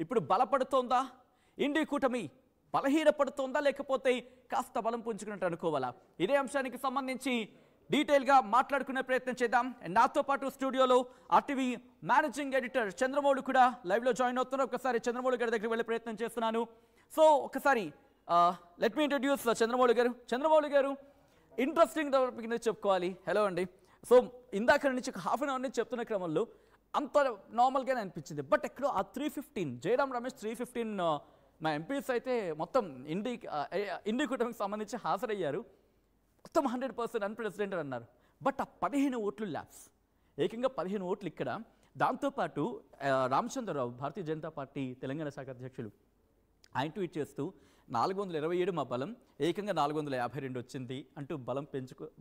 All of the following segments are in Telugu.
ఇప్పుడు బలపడుతోందా? ఇండి కూటమి బలహీనపడుతోందా లేకపోతే కాస్త బలం పుంజుకున్నట్టు అనుకోవాలా? ఇదే అంశానికి సంబంధించి డీటెయిల్గా మాట్లాడుకునే ప్రయత్నం చేద్దాం. అండ్ నాతో పాటు స్టూడియోలో ఆర్టీవీ మేనేజింగ్ ఎడిటర్ చంద్రమౌళి కూడా లైవ్లో జాయిన్ అవుతున్నారు. ఒకసారి చంద్రమౌళి గారి దగ్గరికి వెళ్ళే ప్రయత్నం చేస్తున్నాను. సో ఒకసారి లెట్ మీ ఇంట్రడ్యూస్ చంద్రమౌళి గారు. చంద్రమౌళి గారు, ఇంట్రెస్టింగ్ టాపిక్ నుంచి చెప్పుకోవాలి. హలో అండి. సో ఇందాక నుంచి హాఫ్ అన్ అవర్ నుంచి చెప్తున్న క్రమంలో అంత నార్మల్గానే అనిపించింది. బట్ ఎక్కడో ఆ 315 జయరాం రమేష్ 315 మా ఎంపీస్ అయితే మొత్తం ఇండి కూటమికి సంబంధించి హాజరయ్యారు. మొత్తం 100% అన్ప్రెసిడెంట్ అన్నారు. బట్ ఆ 15 ఓట్లు ల్యాబ్స్, ఏకంగా 15 ఓట్లు ఇక్కడ. దాంతోపాటు రామచంద్రరావు, భారతీయ జనతా పార్టీ తెలంగాణ శాఖ అధ్యక్షులు, ఆయన ట్వీట్ చేస్తూ 427 మా బలం, ఏకంగా 452 వచ్చింది అంటూ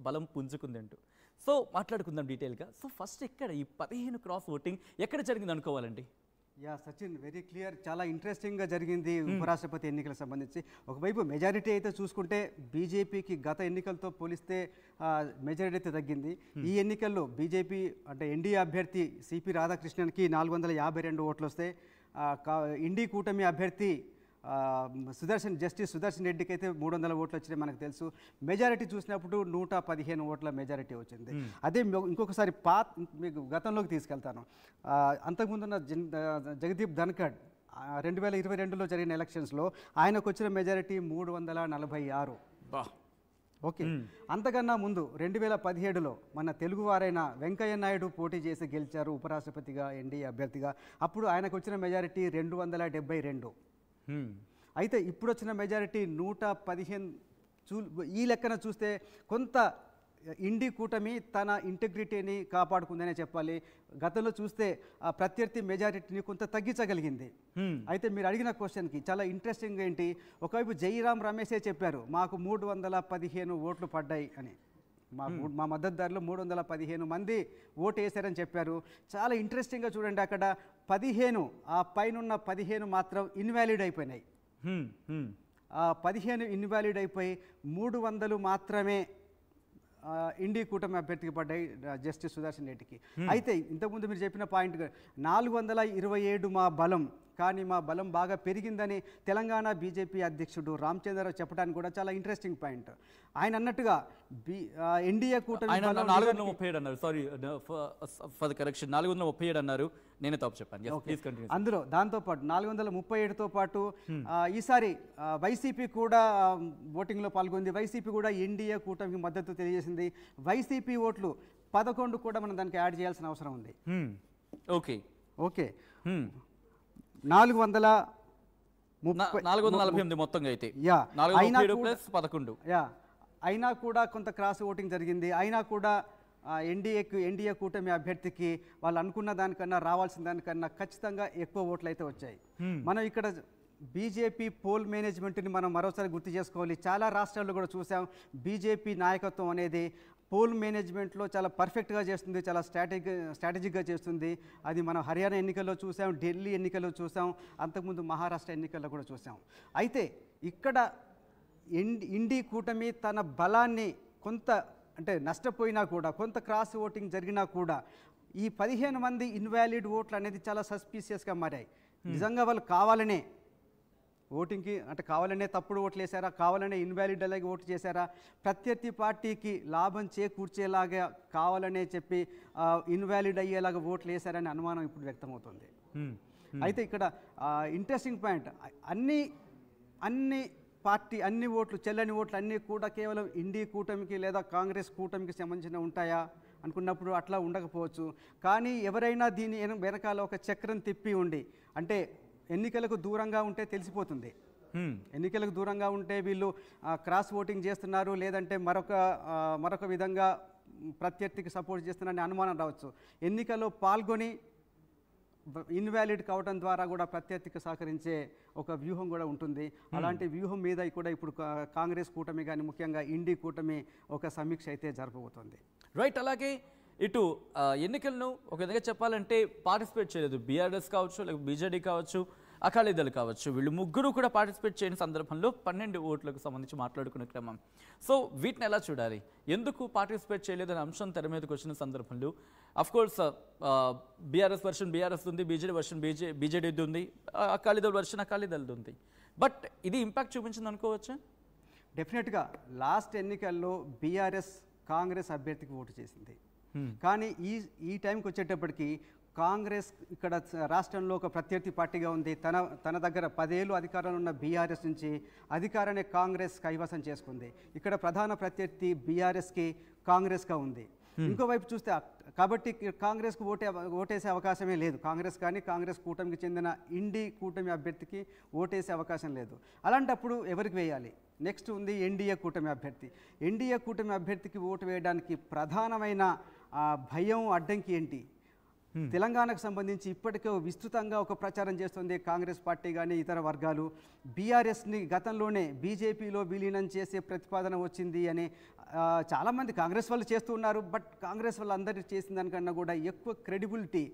బలం పుంజుకుంది అంటూ. సో మాట్లాడుకుందాం డీటెయిల్గా. సో ఫస్ట్ ఎక్కడ ఈ 15 క్రాస్ ఓటింగ్ ఎక్కడ జరిగింది అనుకోవాలండి? Yeah Sachin, very clear. చాలా ఇంట్రెస్టింగ్గా జరిగింది ఉపరాష్ట్రపతి ఎన్నికలకు సంబంధించి. ఒకవైపు మెజారిటీ అయితే చూసుకుంటే బీజేపీకి గత ఎన్నికలతో పోలిస్తే మెజారిటీ అయితే తగ్గింది. ఈ ఎన్నికల్లో బీజేపీ అంటే ఎన్డీఏ అభ్యర్థి సిపి రాధాకృష్ణన్కి 452 ఓట్లు వస్తే ఇండి కూటమి అభ్యర్థి జస్టిస్ సుదర్శన్ రెడ్డికి అయితే 300 ఓట్లు వచ్చినాయి మనకు తెలుసు. మెజారిటీ చూసినప్పుడు 115 ఓట్ల మెజారిటీ వచ్చింది. అదే ఇంకొకసారి మీకు గతంలోకి తీసుకెళ్తాను. అంతకుముందున్న జగదీప్ ధన్కడ్ 2022లో జరిగిన ఎలక్షన్స్లో ఆయనకు వచ్చిన మెజారిటీ 346. ఓకే. అంతకన్నా ముందు 2017లో మన తెలుగువారైన వెంకయ్య నాయుడు పోటీ చేసి గెలిచారు ఉపరాష్ట్రపతిగా, ఎన్డీఏ అభ్యర్థిగా. అప్పుడు ఆయనకు వచ్చిన మెజారిటీ 272. అయితే ఇప్పుడు వచ్చిన మెజారిటీ 115. ఈ లెక్కన చూస్తే కొంత ఇండి కూటమి తన ఇంటెగ్రిటీని కాపాడుకుందనే చెప్పాలి. గతంలో చూస్తే ఆ ప్రత్యర్థి మెజారిటీని కొంత తగ్గించగలిగింది. అయితే మీరు అడిగిన క్వశ్చన్కి చాలా ఇంట్రెస్టింగ్ ఏంటి, ఒకవైపు జయరాం రమేషే చెప్పారు మాకు 315 ఓట్లు పడ్డాయి అని. మా మద్దతుదారులు 315 మంది ఓటు వేశారని చెప్పారు. చాలా ఇంట్రెస్టింగ్గా చూడండి, అక్కడ 15 ఆ పైన 15 మాత్రం ఇన్వాలిడ్ అయిపోయినాయి. ఆ 15 ఇన్వాలిడ్ అయిపోయి 300 మాత్రమే ఇండి కూటమి అభ్యర్థికి పడ్డాయి, జస్టిస్ సుదర్శన్ రెడ్డికి. అయితే ఇంతకుముందు మీరు చెప్పిన పాయింట్ 427 మా బలం, కానీ మా బలం బాగా పెరిగిందని తెలంగాణ బీజేపీ అధ్యక్షుడు రామచంద్రరావు చెప్పడానికి కూడా చాలా ఇంట్రెస్టింగ్ పాయింట్. ఆయన అన్నట్టుగా ఎన్డీఏ కూటమి 437 అన్నారు. సారీ ఫర్ ద కరెక్షన్, 437 అన్నారు, నేనే తప్పు చెప్పాను. అందులో దాంతోపాటు 437తో పాటు ఈసారి వైసీపీ కూడా ఓటింగ్లో పాల్గొంది. వైసీపీ కూడా ఎన్డీఏ కూటమికి మద్దతు తెలియజేసింది. వైసీపీ ఓట్లు 11 కూడా మనం దానికి యాడ్ చేయాల్సిన అవసరం ఉంది. ఓకే ఓకే 448 మొత్తంగా అయితే అయినా కూడా కొంత క్రాస్ ఓటింగ్ జరిగింది. అయినా కూడా ఎన్డీఏ కూటమి అభ్యర్థికి వాళ్ళు అనుకున్న దానికన్నా, రావాల్సిన దానికన్నా ఖచ్చితంగా ఎక్కువ ఓట్లు అయితే వచ్చాయి. మనం ఇక్కడ బీజేపీ పోల్ మేనేజ్మెంట్ని మనం మరోసారి గుర్తు చేసుకోవాలి. చాలా రాష్ట్రాల్లో కూడా చూసాం బీజేపీ నాయకత్వం అనేది పోల్ మేనేజ్మెంట్లో చాలా పర్ఫెక్ట్గా చేస్తుంది, చాలా స్ట్రాటజిక్గా చేస్తుంది. అది మనం హర్యానా ఎన్నికల్లో చూసాం, ఢిల్లీ ఎన్నికల్లో చూసాం, అంతకుముందు మహారాష్ట్ర ఎన్నికల్లో కూడా చూసాం. అయితే ఇక్కడ ఇండి కూటమి తన బలాన్ని కొంత అంటే నష్టపోయినా కూడా, కొంత క్రాస్ ఓటింగ్ జరిగినా కూడా ఈ 15 మంది ఇన్వాలిడ్ ఓట్లు అనేది చాలా సస్పీషియస్గా మారాయి. నిజంగా వాళ్ళు కావాలనే ఓటింగ్కి అంటే కావాలనే తప్పుడు ఓట్లు వేశారా, కావాలనే ఇన్వాలిడ్ అలాగే ఓటు చేశారా, ప్రత్యర్థి పార్టీకి లాభం చేకూర్చేలాగా కావాలనే చెప్పి ఇన్వాలిడ్ అయ్యేలాగా ఓట్లు వేశారనే అనుమానం ఇప్పుడు వ్యక్తమవుతుంది. అయితే ఇక్కడ ఇంట్రెస్టింగ్ పాయింట్, అన్ని ఓట్లు, చెల్లని ఓట్లు అన్నీ కూడా కేవలం ఇండి కూటమికి లేదా కాంగ్రెస్ కూటమికి సంబంధించిన ఉంటాయా అనుకున్నప్పుడు అట్లా ఉండకపోవచ్చు. కానీ ఎవరైనా దీని వెనకాల ఒక చక్రం తిప్పి ఉండి, అంటే ఎన్నికలకు దూరంగా ఉంటే తెలిసిపోతుంది. ఎన్నికలకు దూరంగా ఉంటే వీళ్ళు క్రాస్ ఓటింగ్ చేస్తున్నారు, లేదంటే మరొక విధంగా ప్రత్యర్థికి సపోర్ట్ చేస్తున్నారని అనుమానం రావచ్చు. ఎన్నికల్లో పాల్గొని ఇన్వాలిడ్ కావడం ద్వారా కూడా ప్రత్యర్థికి సహకరించే ఒక వ్యూహం కూడా ఉంటుంది. అలాంటి వ్యూహం మీద కూడా ఇప్పుడు కాంగ్రెస్ కూటమి కానీ ముఖ్యంగా ఇండి కూటమి ఒక సమీక్ష అయితే జరపబోతోంది. రైట్. అలాగే ఇటు ఎన్నికలను ఒక విధంగా చెప్పాలంటే పార్టిసిపేట్ చేయలేదు. బీఆర్ఎస్ కావచ్చు, లేకపోతే బీజేడీ కావచ్చు, అకాలీదళ్ కావచ్చు, వీళ్ళు ముగ్గురు కూడా పార్టిసిపేట్ చేయని సందర్భంలో 12 ఓట్లకు సంబంధించి మాట్లాడుకునే క్రమం. సో వీటిని ఎలా చూడాలి? ఎందుకు పార్టిసిపేట్ చేయలేదనే అంశం తెర మీదకి వచ్చిన సందర్భంలో అఫ్కోర్స్ బీఆర్ఎస్ వర్షన్ బీఆర్ఎస్ ఉంది, బీజేడీ వర్షన్ బీజేడీది ఉంది, అకాలీదళ్ వర్షన్ అకాలీదళ్ ఉంది. బట్ ఇది ఇంపాక్ట్ చూపించింది అనుకోవచ్చా? డెఫినెట్గా లాస్ట్ ఎన్నికల్లో బీఆర్ఎస్ కాంగ్రెస్ అభ్యర్థికి ఓటు చేసింది. కానీ ఈ టైంకి వచ్చేటప్పటికి కాంగ్రెస్ ఇక్కడ రాష్ట్రంలో ఒక ప్రత్యర్థి పార్టీగా ఉంది. తన దగ్గర 10 ఏళ్ళు అధికారంలో ఉన్న బీఆర్ఎస్ నుంచి అధికారాన్ని కాంగ్రెస్ కైవసం చేసుకుంది. ఇక్కడ ప్రధాన ప్రత్యర్థి బీఆర్ఎస్కి కాంగ్రెస్గా ఉంది. ఇంకోవైపు చూస్తే కాబట్టి కాంగ్రెస్కు ఓటేసే అవకాశమే లేదు. కాంగ్రెస్ కానీ కాంగ్రెస్ కూటమికి చెందిన ఇండి కూటమి అభ్యర్థికి ఓటేసే అవకాశం లేదు. అలాంటప్పుడు ఎవరికి వేయాలి? నెక్స్ట్ ఉంది ఎన్డీఏ కూటమి అభ్యర్థి. ఎన్డీఏ కూటమి అభ్యర్థికి ఓటు వేయడానికి ప్రధానమైన భయం, అడ్డంకి ఏంటి? తెలంగాణకు సంబంధించి ఇప్పటికే విస్తృతంగా ఒక ప్రచారం చేస్తుంది కాంగ్రెస్ పార్టీ కానీ ఇతర వర్గాలు. బీఆర్ఎస్ని గతంలోనే బీజేపీలో విలీనం చేసే ప్రతిపాదన వచ్చింది అని చాలామంది కాంగ్రెస్ వాళ్ళు చేస్తూ ఉన్నారు. బట్ కాంగ్రెస్ వాళ్ళు అందరూ చేసిన దానికన్నా కూడా ఎక్కువ క్రెడిబిలిటీ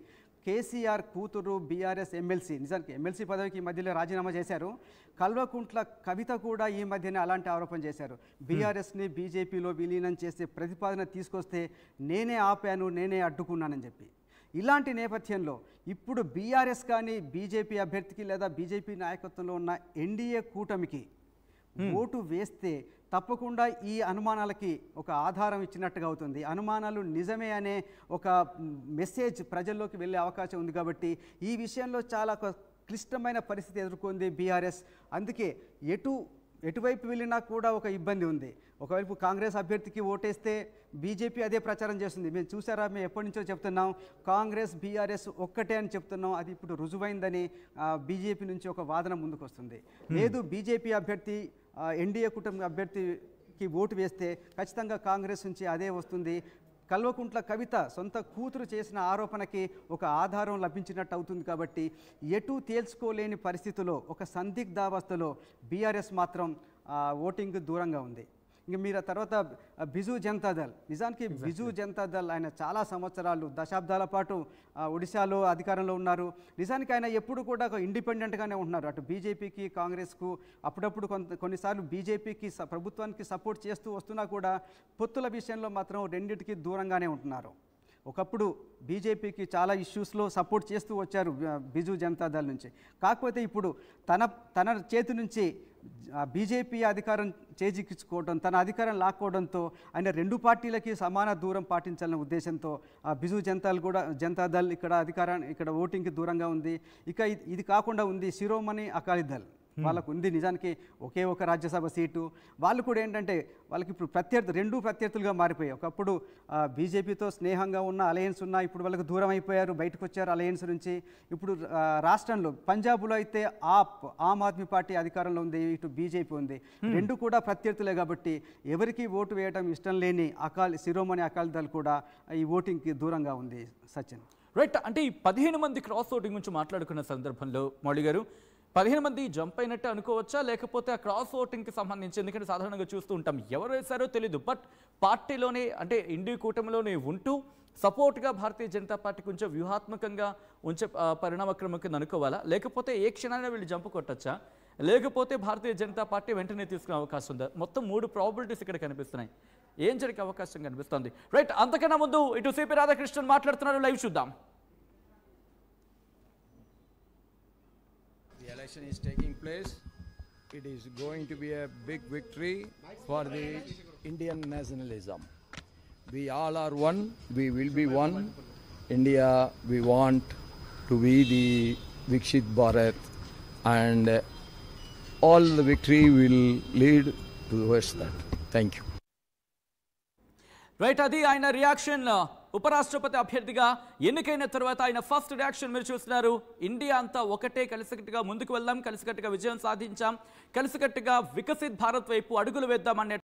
కేసీఆర్ కూతురు బీఆర్ఎస్ ఎమ్మెల్సీ, నిజానికి ఎమ్మెల్సీ పదవికి ఈ మధ్యలో రాజీనామా చేశారు. కల్వకుంట్ల కవిత కూడా ఈ మధ్యనే అలాంటి ఆరోపణ చేశారు. బీఆర్ఎస్ని బీజేపీలో విలీనం చేసే ప్రతిపాదన తీసుకొస్తే నేనే ఆపాను, నేనే అడ్డుకున్నానని చెప్పి. ఇలాంటి నేపథ్యంలో ఇప్పుడు బీఆర్ఎస్ కానీ బీజేపీ అభ్యర్థికి లేదా బీజేపీ నాయకత్వంలో ఉన్న ఎన్డీఏ కూటమికి ఓటు వేస్తే తప్పకుండా ఈ అనుమానాలకి ఒక ఆధారం ఇచ్చినట్టుగా అవుతుంది. అనుమానాలు నిజమే అనే ఒక మెసేజ్ ప్రజల్లోకి వెళ్ళే అవకాశం ఉంది. కాబట్టి ఈ విషయంలో చాలా క్లిష్టమైన పరిస్థితి ఎదుర్కొంది బీఆర్ఎస్. అందుకే ఎటువైపు వెళ్ళినా కూడా ఒక ఇబ్బంది ఉంది. ఒకవైపు కాంగ్రెస్ అభ్యర్థికి ఓటేస్తే బీజేపీ అదే ప్రచారం చేస్తుంది. మేము చూసారా, మేము ఎప్పటి నుంచో చెప్తున్నాం కాంగ్రెస్ బీఆర్ఎస్ ఒక్కటే అని చెప్తున్నాం. అది ఇప్పుడు రుజువైందని బీజేపీ నుంచి ఒక వాదన ముందుకు వస్తుంది. లేదు, బీజేపీ అభ్యర్థి ఎన్డీఏ కూటమి అభ్యర్థికి ఓటు వేస్తే ఖచ్చితంగా కాంగ్రెస్ నుంచి అదే వస్తుంది. కల్వకుంట్ల కవిత సొంత కూతురు చేసిన ఆరోపణకి ఒక ఆధారం లభించినట్టు అవుతుంది. కాబట్టి ఎటు తేల్చుకోలేని పరిస్థితిలో ఒక సందిగ్ధావస్థలో బీఆర్ఎస్ మాత్రం ఓటింగ్ దూరంగా ఉంది. ఇంక మీరు తర్వాత బిజు జనతాదళ్, నిజానికి బిజు జనతాదళ్ ఆయన చాలా సంవత్సరాలు దశాబ్దాల పాటు ఒడిశాలో అధికారంలో ఉన్నారు. నిజానికి ఆయన ఎప్పుడు కూడా ఒక ఇండిపెండెంట్గానే ఉంటున్నారు. అటు బీజేపీకి కాంగ్రెస్కు అప్పుడప్పుడు కొన్నిసార్లు బీజేపీకి ప్రభుత్వానికి సపోర్ట్ చేస్తూ వస్తున్నా కూడా పొత్తుల విషయంలో మాత్రం రెండింటికి దూరంగానే ఉంటున్నారు. ఒకప్పుడు బీజేపీకి చాలా ఇష్యూస్లో సపోర్ట్ చేస్తూ వచ్చారు బిజు జనతాదళ్ నుంచి. కాకపోతే ఇప్పుడు తన చేతి నుంచి బీజేపీ అధికారం చేజిక్కించుకోవడం, తన అధికారం లాక్కోవడంతో ఆయన 2 పార్టీలకి సమాన దూరం పాటించాలనే ఉద్దేశంతో బిజు జనతాదళ్ ఇక్కడ ఓటింగ్కి దూరంగా ఉంది. ఇక ఇది కాకుండా ఉంది శిరోమణి అకాలీదళ్. వాళ్ళకు ఉంది నిజానికి ఒకే ఒక రాజ్యసభ సీటు. వాళ్ళు కూడా ఏంటంటే వాళ్ళకి ఇప్పుడు రెండు ప్రత్యర్థులుగా మారిపోయాయి. ఒకప్పుడు బీజేపీతో స్నేహంగా ఉన్న అలయన్స్ ఉన్న, ఇప్పుడు వాళ్ళకి దూరం అయిపోయారు, బయటకు వచ్చారు అలయన్స్ నుంచి. ఇప్పుడు రాష్ట్రంలో పంజాబ్లో అయితే ఆమ్ ఆద్మీ పార్టీ అధికారంలో ఉంది, ఇటు బీజేపీ ఉంది. రెండు కూడా ప్రత్యర్థులే. కాబట్టి ఎవరికి ఓటు వేయడం ఇష్టం లేని శిరోమణి అకాలీదళ్ కూడా ఈ ఓటింగ్కి దూరంగా ఉంది. సచిన్ రైట్. అంటే ఈ 15 మంది క్రాస్ ఓటింగ్ గురించి మాట్లాడుకున్న సందర్భంలో మౌళి గారు 15 మంది జంప్ అయినట్టు అనుకోవచ్చా, లేకపోతే ఆ క్రాస్ ఓటింగ్కి సంబంధించి, ఎందుకంటే సాధారణంగా చూస్తూ ఉంటాం ఎవరు వేశారో తెలీదు, బట్ పార్టీలోనే అంటే ఇండి కూటమిలోనే ఉంటూ సపోర్ట్గా భారతీయ జనతా పార్టీ కొంచెం వ్యూహాత్మకంగా ఉంచే పరిణామక్రమం కింద అనుకోవాలా, లేకపోతే ఏ క్షణాన్ని వీళ్ళు జంప్ కొట్టచ్చా, లేకపోతే భారతీయ జనతా పార్టీ వెంటనే తీసుకునే అవకాశం ఉందా? మొత్తం 3 ప్రాబిలిటీస్ ఇక్కడ కనిపిస్తున్నాయి. ఏం జరిగే అవకాశం కనిపిస్తుంది? రైట్. అంతకన్నా ముందు ఇటు సిపి రాధాకృష్ణన్ మాట్లాడుతున్నారు, లైవ్ చూద్దాం. The election is taking place. It is going to be a big victory for the Indian nationalism. We all are one. We will be one. India, we want to be the Viksit Bharat, and all the victory will lead towards that. Thank you. Right. అది ఆయన రియాక్షన్. ఉపరాష్ట్రపతి అభ్యర్థిగా ఎన్నికైన తర్వాత ఆయన ఫస్ట్ రియాక్షన్ మీరు చూస్తున్నారు. ఇండియా అంతా ఒకటే, కలిసికట్టుగా ముందుకు వెళ్దాం, కలిసికట్టుగా విజయం సాధించాం, కలిసికట్టుగా వికసిత్ భారత్ వైపు అడుగులు వేద్దాం అనే